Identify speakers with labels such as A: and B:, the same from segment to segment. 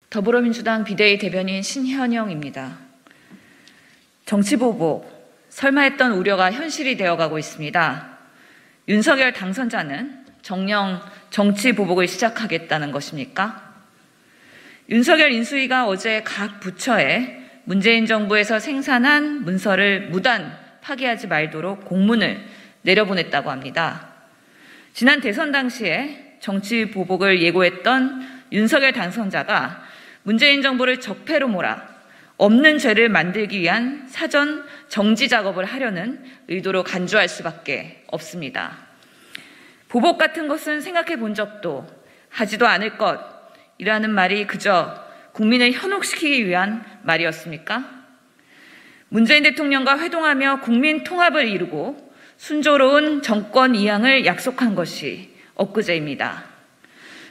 A: 더불어민주당 비대위 대변인 신현영입니다. 정치보복, 설마 했던 우려가 현실이 되어가고 있습니다. 윤석열 당선자는 정녕 정치보복을 시작하겠다는 것입니까? 윤석열 인수위가 어제 각 부처에 문재인 정부에서 생산한 문서를 무단 파기하지 말도록 공문을 내려보냈다고 합니다. 지난 대선 당시에 정치보복을 예고했던 윤석열 당선자가 문재인 정부를 적폐로 몰아 없는 죄를 만들기 위한 사전 정지 작업을 하려는 의도로 간주할 수밖에 없습니다. 보복 같은 것은 생각해 본 적도 하지도 않을 것이라는 말이 그저 국민을 현혹시키기 위한 말이었습니까? 문재인 대통령과 회동하며 국민 통합을 이루고 순조로운 정권 이양을 약속한 것이 엊그제입니다.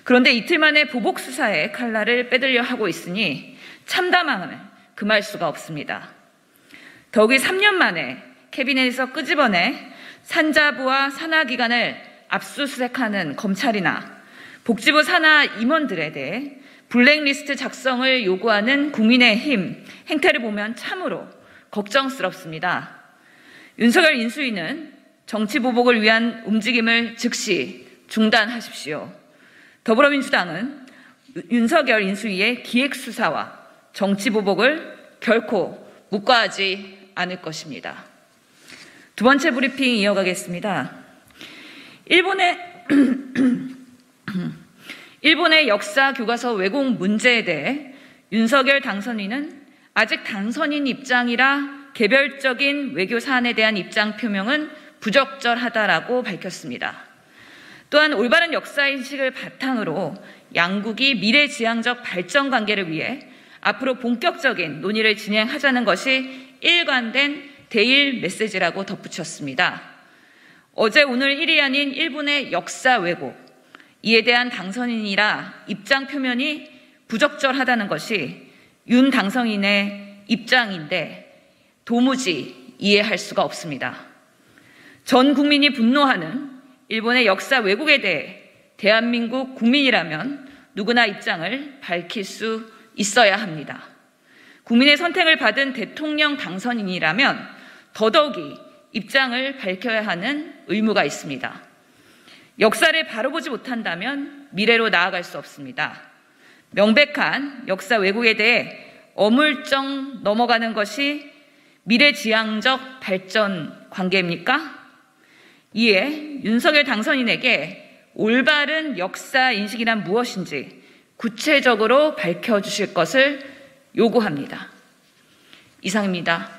A: 그런데 이틀 만에 보복 수사의 칼날을 빼들려 하고 있으니 참담함을 금할 수가 없습니다. 더욱이 3년 만에 캐비넷에서 끄집어내 산자부와 산하기관을 압수수색하는 검찰이나 복지부 산하 임원들에 대해 블랙리스트 작성을 요구하는 국민의힘 행태를 보면 참으로 걱정스럽습니다. 윤석열 인수위는 정치보복을 위한 움직임을 즉시 중단하십시오. 더불어민주당은 윤석열 인수위의 기획수사와 정치보복을 결코 묵과하지 않을 것입니다. 두 번째 브리핑 이어가겠습니다. 일본의 역사 교과서 왜곡 문제에 대해 윤석열 당선인은 아직 당선인 입장이라 개별적인 외교 사안에 대한 입장 표명은 부적절하다라고 밝혔습니다. 또한 올바른 역사인식을 바탕으로 양국이 미래지향적 발전 관계를 위해 앞으로 본격적인 논의를 진행하자는 것이 일관된 대일 메시지라고 덧붙였습니다. 어제 오늘 일이 아닌 일본의 역사 왜곡, 이에 대한 당선인이라 입장 표면이 부적절하다는 것이 윤 당선인의 입장인데 도무지 이해할 수가 없습니다. 전 국민이 분노하는 일본의 역사 왜곡에 대해 대한민국 국민이라면 누구나 입장을 밝힐 수 있어야 합니다. 국민의 선택을 받은 대통령 당선인이라면 더더욱이 입장을 밝혀야 하는 의무가 있습니다. 역사를 바로 보지 못한다면 미래로 나아갈 수 없습니다. 명백한 역사 왜곡에 대해 어물쩍 넘어가는 것이 미래지향적 발전 관계입니까? 이에 윤석열 당선인에게 올바른 역사 인식이란 무엇인지 구체적으로 밝혀주실 것을 요구합니다. 이상입니다.